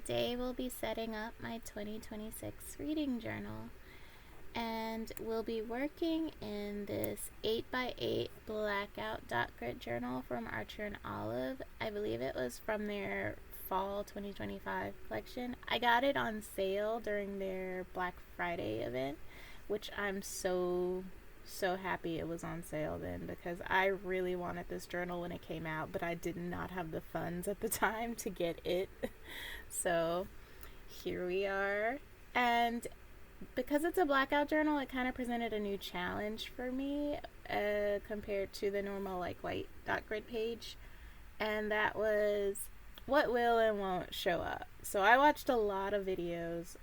today we'll be setting up my 2026 reading journal, and we'll be working in this 8x8 blackout dot grid journal from Archer and Olive. I believe it was from their fall 2025 collection. I got it on sale during their Black Friday event, which I'm so happy it was on sale then, because I really wanted this journal when it came out, but I did not have the funds at the time to get it. So here we are. And because it's a blackout journal, it kind of presented a new challenge for me compared to the normal white dot grid page, and that was what will and won't show up. So I watched a lot of videos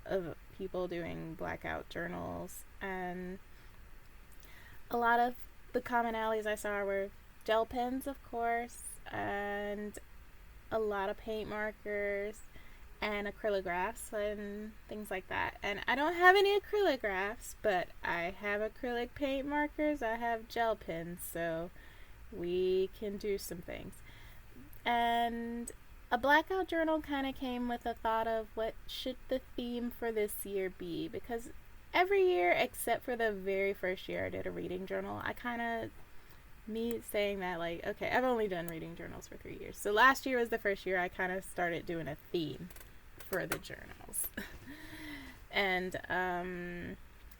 of people doing blackout journals, and a lot of the commonalities I saw were gel pens, of course, and a lot of paint markers and acrylographs and things like that. And I don't have any acrylographs, but I have acrylic paint markers, I have gel pens, so we can do some things. And a blackout journal kind of came with a thought of what should the theme for this year be, because every year except for the very first year I did a reading journal, me saying that okay, I've only done reading journals for 3 years. So last year was the first year I kind of started doing a theme for the journals. And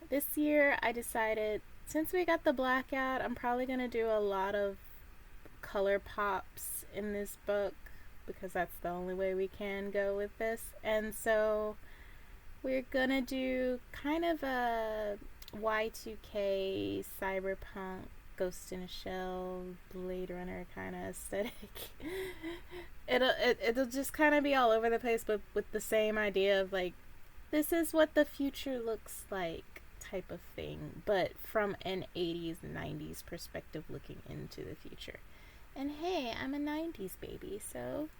this year I decided, since we got the blackout, I'm probably going to do a lot of color pops in this book, because that's the only way we can go with this. And so we're gonna do kind of a Y2K cyberpunk Ghost in a Shell Blade Runner kind of aesthetic. It'll just kind of be all over the place, but with the same idea of this is what the future looks like type of thing, but from an 80s 90s perspective looking into the future. And hey, I'm a 90s baby, so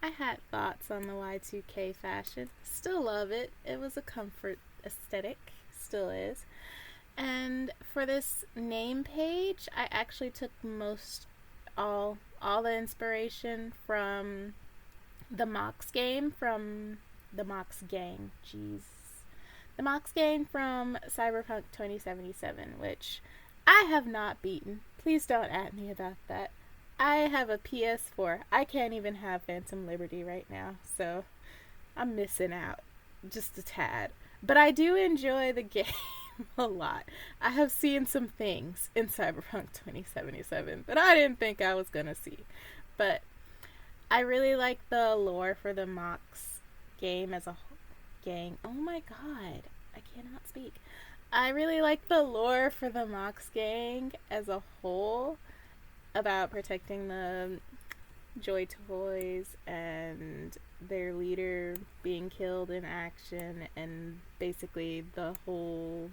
I had thoughts on the Y2K fashion. Still love it. It was a comfort aesthetic. Still is. And for this name page, I actually took all the inspiration from the Mox game from the Mox Gang. The Mox Gang from Cyberpunk 2077, which I have not beaten. Please don't at me about that. I have a PS4. I can't even have Phantom Liberty right now, so I'm missing out just a tad. But I do enjoy the game a lot. I have seen some things in Cyberpunk 2077 that I didn't think I was gonna see. But I really like the lore for the Mox game as a gang. Oh my god, I cannot speak. I really like the lore for the Mox gang as a whole, about protecting the Joy Toys and their leader being killed in action, and basically the whole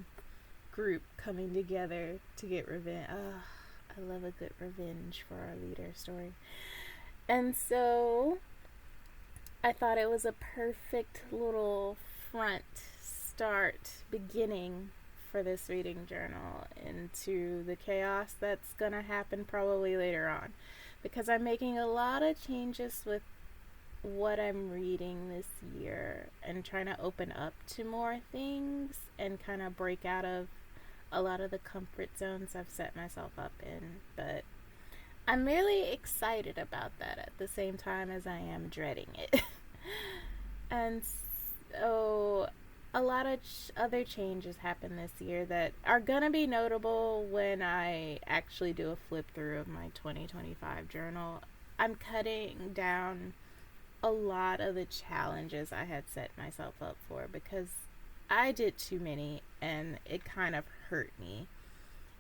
group coming together to get revenge. I love a good revenge for our leader story. And so I thought it was a perfect little beginning for this reading journal into the chaos that's gonna happen probably later on, because I'm making a lot of changes with what I'm reading this year and trying to open up to more things and kind of break out of a lot of the comfort zones I've set myself up in. But I'm really excited about that at the same time as I am dreading it. And so a lot of other changes happen this year that are gonna be notable when I actually do a flip through of my 2025 journal. I'm cutting down a lot of the challenges I had set myself up for, because I did too many and it kind of hurt me.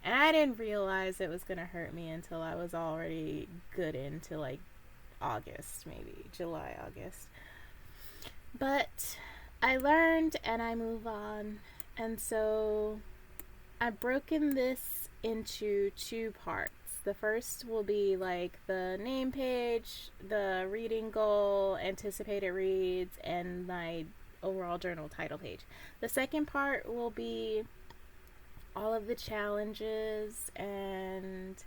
And I didn't realize it was gonna hurt me until I was already good into August, maybe July, August. But I learned and I move on. And so I've broken this into 2 parts. The first will be the name page, the reading goal, anticipated reads, and my overall journal title page. The second part will be all of the challenges, and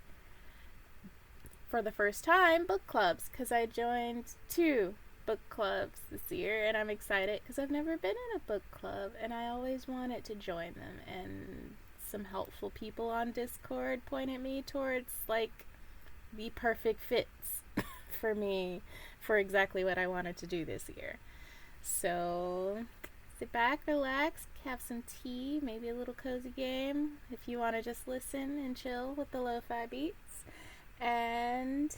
for the first time, book clubs, because I joined 2 book clubs this year, and I'm excited because I've never been in a book club, and I always wanted to join them. And some helpful people on Discord pointed me towards like the perfect fits for me for exactly what I wanted to do this year. So sit back, relax, have some tea, maybe a little cozy game if you want to just listen and chill with the lo-fi beats, and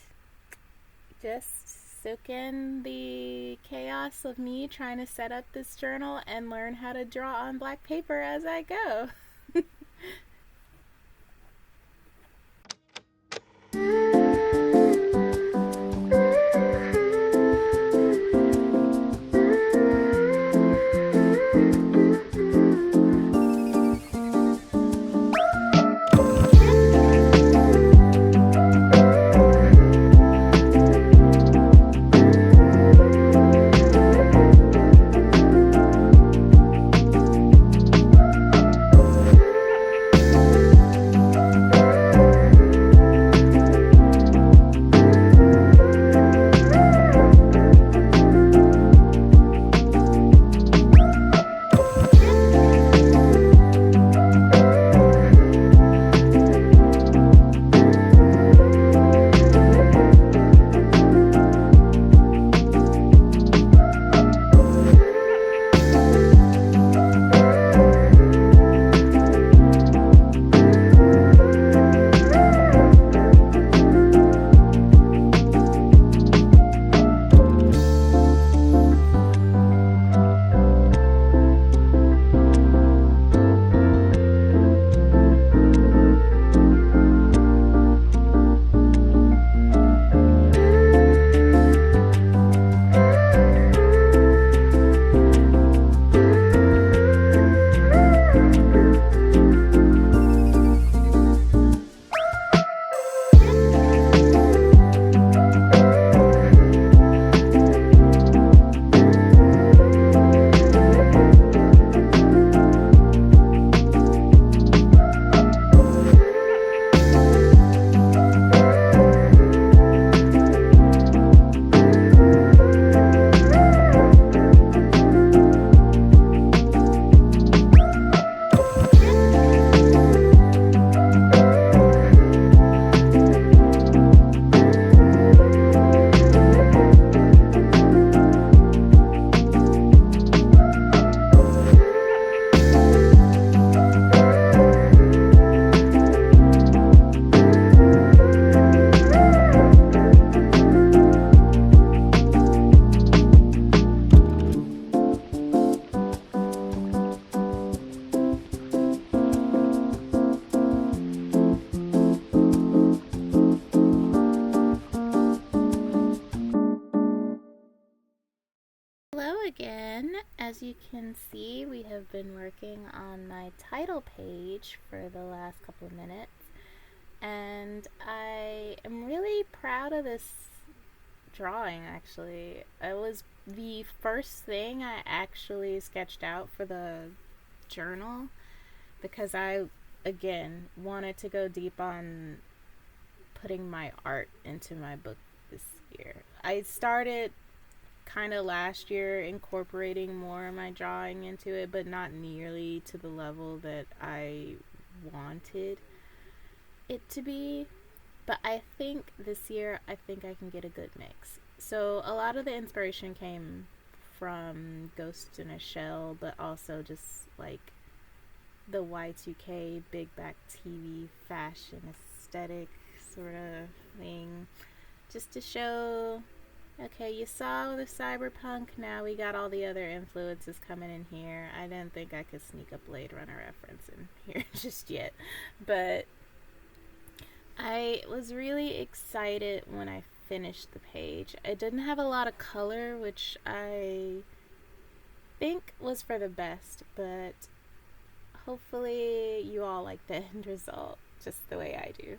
just soak in the chaos of me trying to set up this journal and learn how to draw on black paper as I go. Again, as you can see, we have been working on my title page for the last couple of minutes, and I am really proud of this drawing. Actually, it was the first thing I actually sketched out for the journal because I, again, wanted to go deep on putting my art into my book this year. I started kind of last year incorporating more of my drawing into it, but not nearly to the level that I wanted it to be. But I think this year I think I can get a good mix. So a lot of the inspiration came from Ghost in a Shell, but also just like the Y2K big back TV fashion aesthetic sort of thing, just to show, okay, you saw the cyberpunk, now we got all the other influences coming in here. I didn't think I could sneak a Blade Runner reference in here just yet, but I was really excited when I finished the page. It didn't have a lot of color, which I think was for the best, but hopefully you all like the end result just the way I do.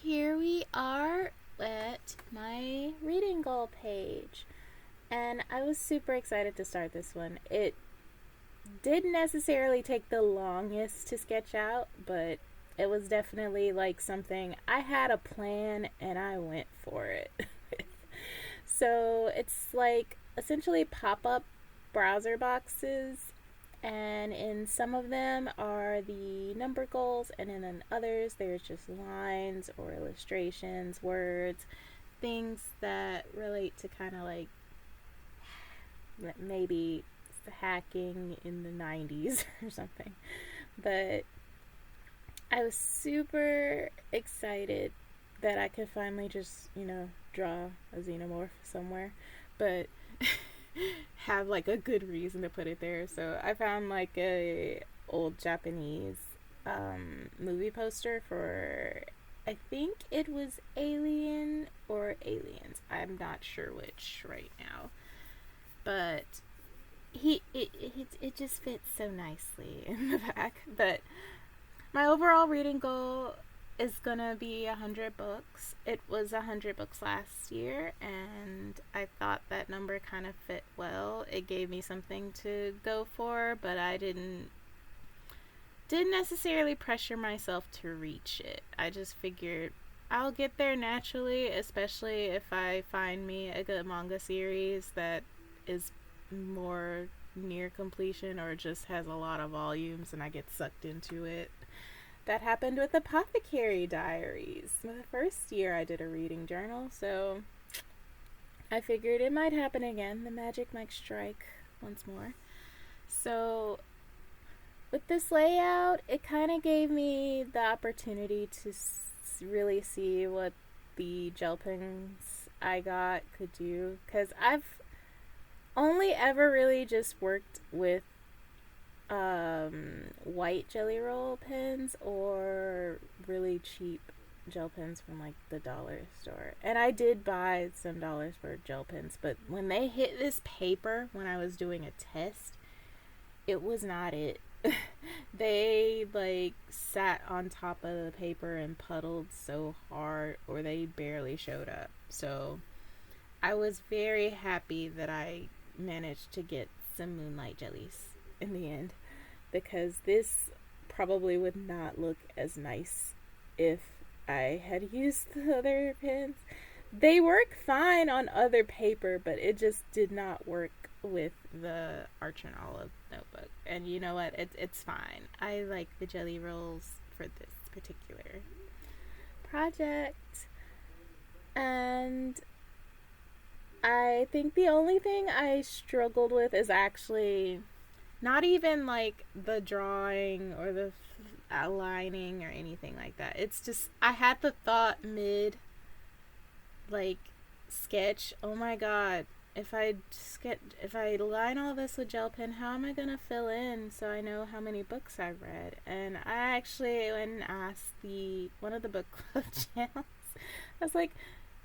here we are at my reading goal page. And I was super excited to start this one. It didn't necessarily take the longest to sketch out, but it was definitely like something I had a plan and I went for it. So it's like essentially pop-up browser boxes, and in some of them are the number goals, and in others there's just lines or illustrations, words, things that relate to kind of like maybe hacking in the 90s or something. But I was super excited that I could finally just, draw a xenomorph somewhere, but have like a good reason to put it there. So I found like a old Japanese movie poster for, I think it was Alien or Aliens. I'm not sure which right now, but it just fits so nicely in the back. But my overall reading goal is gonna be 100 books. It was 100 books last year, and I thought that number kind of fit well. It gave me something to go for, but I didn't necessarily pressure myself to reach it. I just figured I'll get there naturally, especially if I find me a good manga series that is more near completion or just has a lot of volumes and I get sucked into it. That happened with Apothecary Diaries. The first year I did a reading journal, so I figured it might happen again. The magic might strike once more. So with this layout, it kind of gave me the opportunity to really see what the gel pens I got could do, because I've only ever really just worked with white jelly roll pens or really cheap gel pens from like the dollar store. And I did buy some dollars for gel pens, but when they hit this paper when I was doing a test, it was not it. They like sat on top of the paper and puddled so hard, or they barely showed up. So I was very happy that I managed to get some Moonlight jellies in the end, because this probably would not look as nice if I had used the other pens. They work fine on other paper, but it just did not work with the Arch and Olive notebook. And you know what? It's fine. I like the jelly rolls for this particular project. And I think the only thing I struggled with is actually not even like the drawing or the aligning or anything like that. It's just I had the thought mid like sketch, oh my god, if I line all this with gel pen, how am I gonna fill in so I know how many books I've read? And I actually went and asked one of the book club channels. I was like,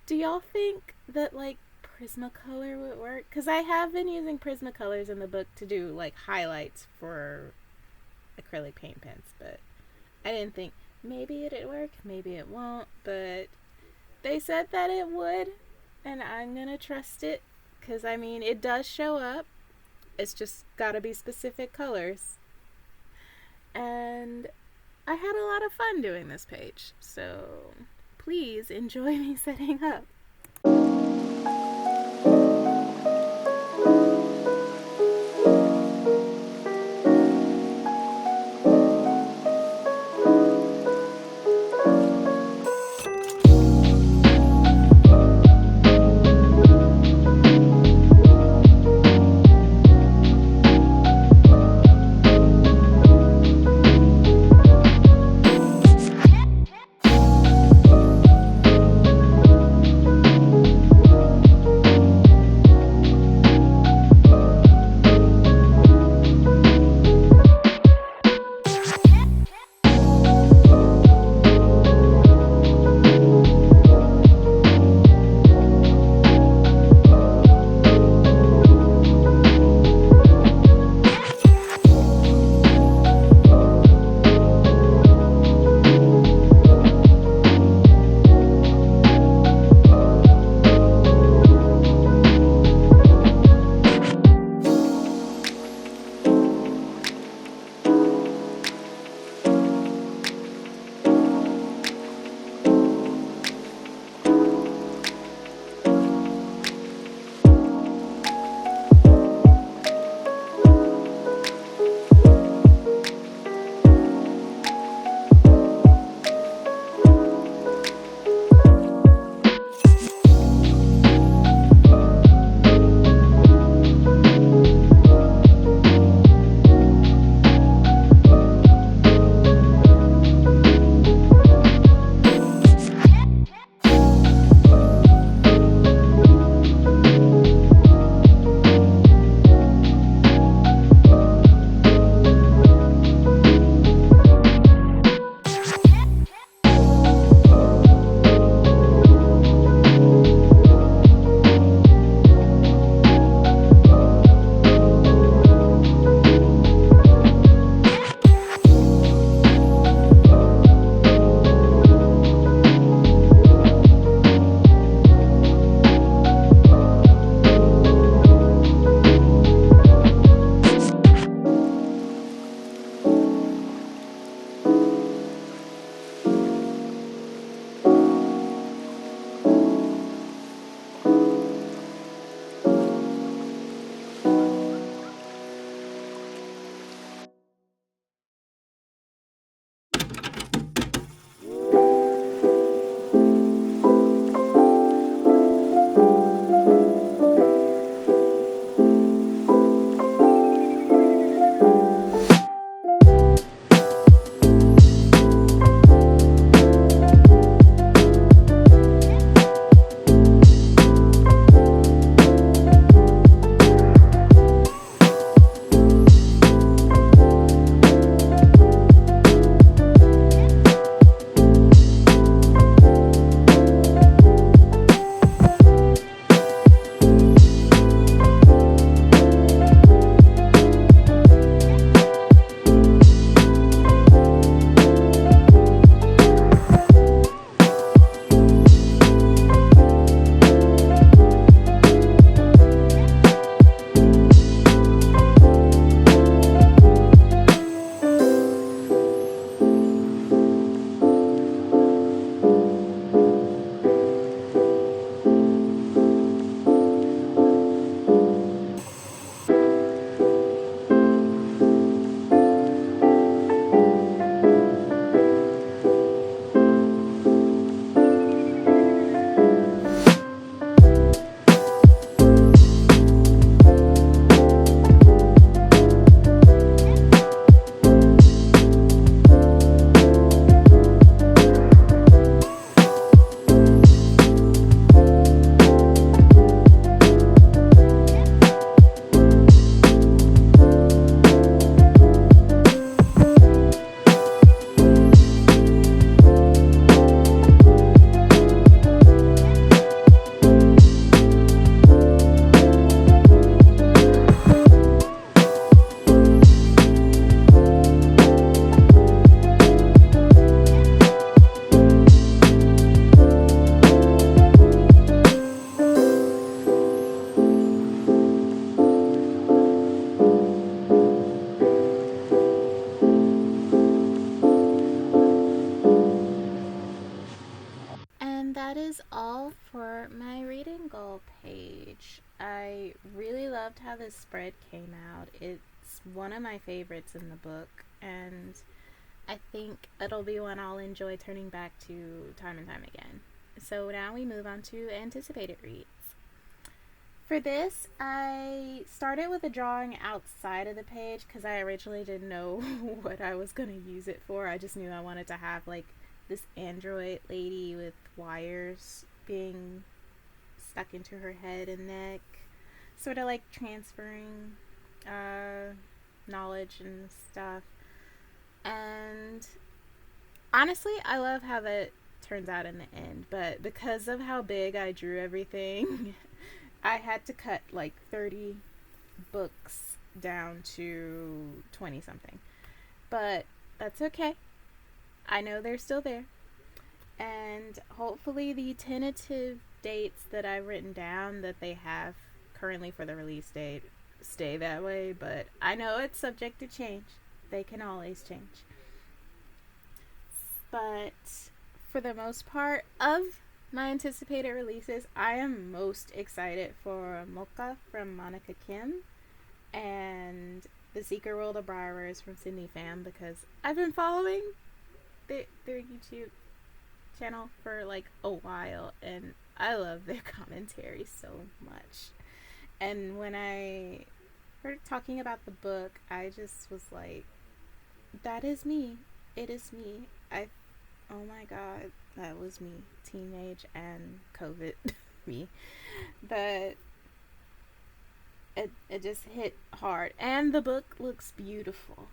do y'all think that like Prismacolor would work? Because I have been using Prismacolors in the book to do like highlights for acrylic paint pens, but I didn't think maybe it'd work, maybe it won't, but they said that it would, and I'm gonna trust it, because I mean it does show up. It's just gotta be specific colors. And I had a lot of fun doing this page, so please enjoy me setting up. And that is all for my reading goal page. I really loved how this spread came out. It's one of my favorites in the book, and I think it'll be one I'll enjoy turning back to time and time again. So now we move on to anticipated reads. For this, I started with a drawing outside of the page because I originally didn't know what I was going to use it for. I just knew I wanted to have like this android lady with wires being stuck into her head and neck, sort of like transferring knowledge and stuff. And honestly, I love how that turns out in the end, but because of how big I drew everything, I had to cut like 30 books down to 20 something. But that's okay. I know they're still there. And hopefully the tentative dates that I've written down that they have currently for the release date stay that way, but I know it's subject to change. They can always change. But for the most part of my anticipated releases, I am most excited for Mocha from Monica Kim and The Secret World of Briarwares from Sydney Pham, because I've been following their YouTube channel for like a while and I love their commentary so much. And when I heard talking about the book, I just was like, that is me. It is me. Oh my god, that was me. Teenage and COVID me. But it just hit hard. And the book looks beautiful.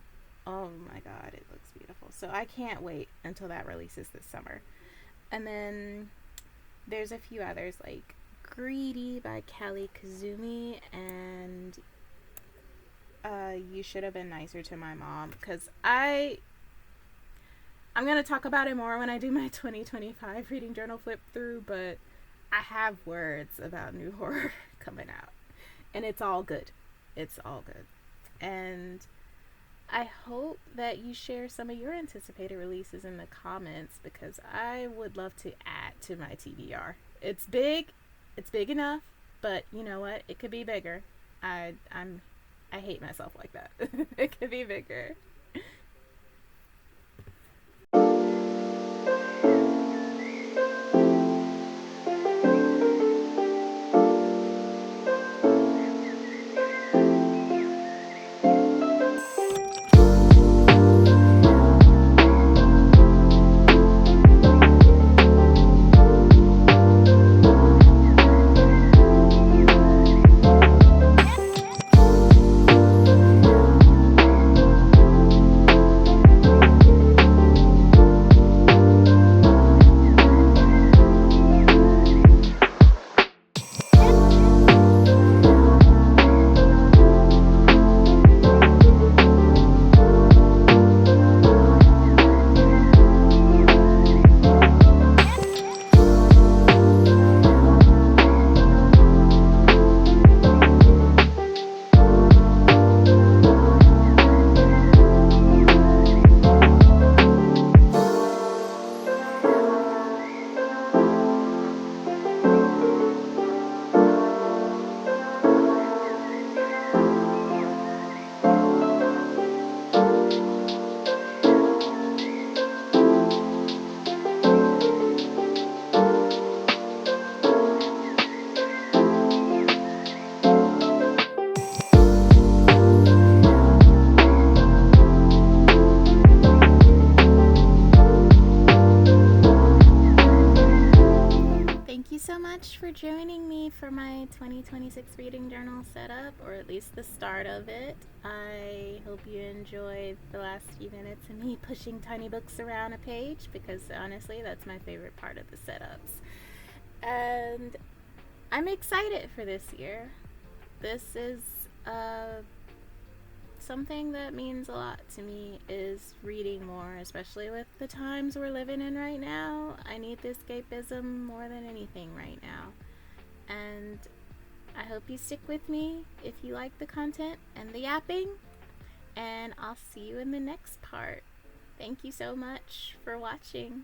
Oh my god, it looks beautiful. So I can't wait until that releases this summer. And then there's a few others like Greedy by Kelly Kazumi and You Should Have Been Nicer to My Mom, because I'm going to talk about it more when I do my 2025 reading journal flip through, but I have words about new horror coming out. And it's all good. It's all good. And I hope that you share some of your anticipated releases in the comments, because I would love to add to my TBR. It's big. It's big enough, but you know what? It could be bigger. I hate myself like that. It could be bigger. For joining me for my 2026 reading journal setup, or at least the start of it. I hope you enjoyed the last few minutes of me pushing tiny books around a page, because honestly that's my favorite part of the setups. And I'm excited for this year. This is something that means a lot to me, is reading more, especially with the times we're living in right now. I need the escapism more than anything right now. And I hope you stick with me if you like the content and the yapping. And I'll see you in the next part. Thank you so much for watching.